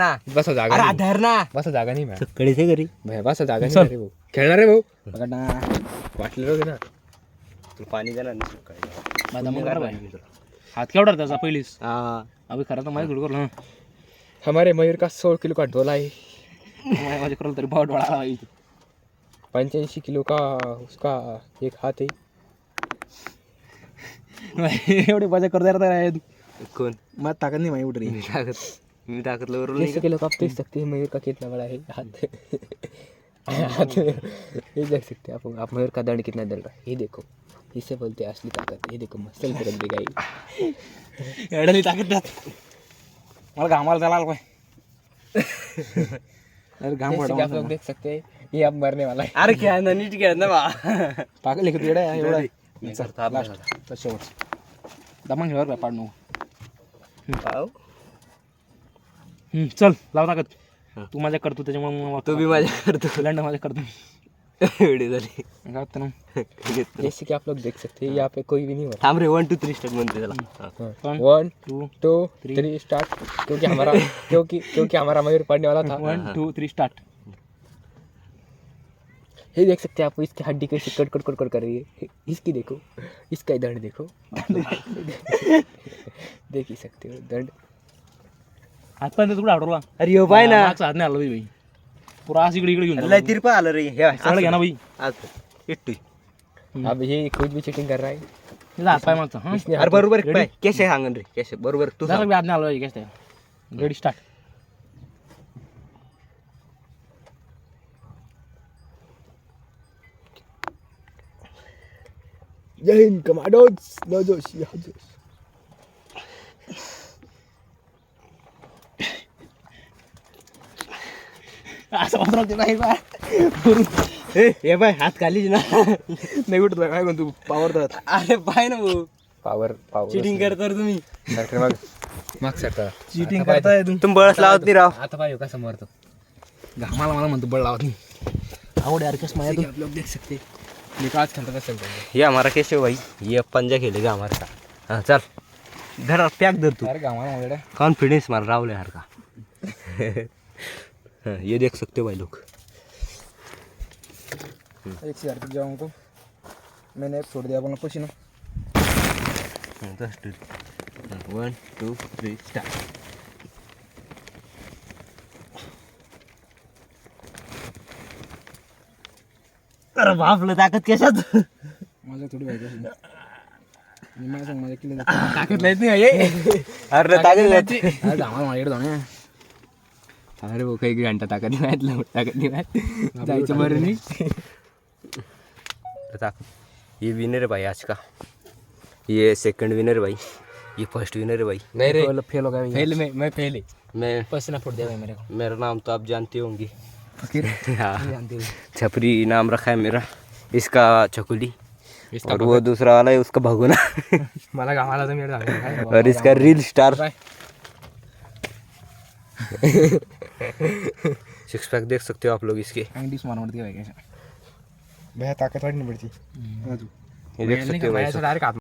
ना बसा जागा अरे नाही. धर ना बसा जागा नाही मॅम. सकाळी ते घरी भया बसा जागा नाही रे भाऊ. खेळणार रे भाऊ. बघा ना वाटलं रे ना. तू पाणी देणार नाही सकाळी माझा मग बरोबर आहे. हात केवढा त्याचा पहिलीच हा अभि खरं तर माझी थोडी करलो हमारे मयूर का 100 किलो का ढोला है. माझ्या करलो तरी बहुत डोळा आला इथे 85 किलो का उसका एक हाथ है. एवढे मजा करता आहे तू कोण मग ताकद नाही माहिती उठरी मी टाकत लवकर 30 किलो का आप देख सकते हैं मयूर का कितना बड़ा है हाथ. हाथ ये देख सकते हैं आप मयूर का दंड कितना दल रहा है. ये देखो इसे बोलते हैं असली ताकत. ये देखो मसल करत देगा ये. एवढ्याली ताकद त्यात मला घामाला त्याला आला अरे घाम जैसे कि आप लोग देख सकते हैं ये अब मरने वाला है. अरे खेळ ना नीट खेळ ना बा ताकद लिखत एवढा एवढा मी करतो अभ्यास शेवट दमन घेवर काय पाडणं पाव चल लाव ताकद तू माझ्या करतो त्याच्यामुळे तू बी माझ्या करतो लंड माझ्या करतो एवढी झाली काय होतं ना जैसे कि आप लोग देख सकते हैं यहाँ पे कोई भी नहीं हो थांब रे 1 2 3 स्टार्ट म्हणते त्याला रहा. 1 2 2 3 स्टार्ट. क्योंकि हमारा मयूर पढ़ने वाला था. 1 2 3 स्टार्ट ये देख सकते हैं आप इसकी हड्डी कैसे कट कट कट कट कर रही है. इसकी देखो इसका दंड देखो. देख ही सकते हो दंड. हातपर्यंत कुठं आठवला अरे यो बाय ना मागचा हात नाही आला भाई पुरा आज इकडे इकडे घेऊन लय तिरपा आलं रे हे सगळं घ्या ना भाई आज इट्टू अब ये खुद भी चीटिंग कर रहा है. तिचा हात पाय मागचा हा इसने अरे बरोबर पाय केसे सांगन रे केसे बरोबर तू जरा बी हात नाही आला पाहिजे काय रेडी स्टार्ट जय हिंद कमांडोज. नो जोश या जोश. असं वाटतं नाही बा हे बाय हात खालीच ना नाही उठत काय म्हणतो पावर दात अरे पाय ना भाऊ पावर चिटिंग करता रे तुम्ही सरकार माग सरकार. चीटिंग करताय तू तुम्ही बळच लावत नाही राव आता पाहिजे कसा मरतो. घामाला मला म्हणतो बळ लावत नाही आवड यार कस माझ्या आप लोग देख सकते हैं ये काज खेलता था चलता है. ये हमारा कैसे भाई ये पंजा खेलेगा हमारे साथ हाँ चल धर पैक धर तू अरे घामाला माझ्या कॉन्फिडेंस मार राहुल यार का हाँ, ये देख सकते हो भाई लोग एक सिगारेट जाओ हमको मैंने एक छोड़ दिया अपना पसीना 1 2 3 स्टार्ट अरे बापलं ताकद कशात माझ्या थोडी व्हायची मी माझ्या सांग माझ्या किल्ले ताकद लाईत नाही अरे ताकद अरे घामाला माझ्याकडे जाऊ अरे वो काही घंटा ताकद नाही माहित ताकद नाही माहित जायचं बरं नाही. ताकद ये विनर है भाई आज का ये सेकंड विनर है भाई ये फर्स्ट विनर है भाई नहीं रे फेल हो गया फेल मैं फेल है. मैं पसीना फुट दिया भाई मेरे को मेरा नाम तो आप जानते होंगे फकीर हाँ जानते हो छपरी नाम रखा है मेरा इसका चकुली और वो दूसरा वाला है उसका भगोना मला गावाला तर मिळत आहे. और इसका रील स्टार सिक्स पैक देख सकते हो आप लोग इसके इंग्लिश मार मारती भाई कैसे भैया ताकत वाढली पडती. ये देख सकते हो भाई डायरेक्ट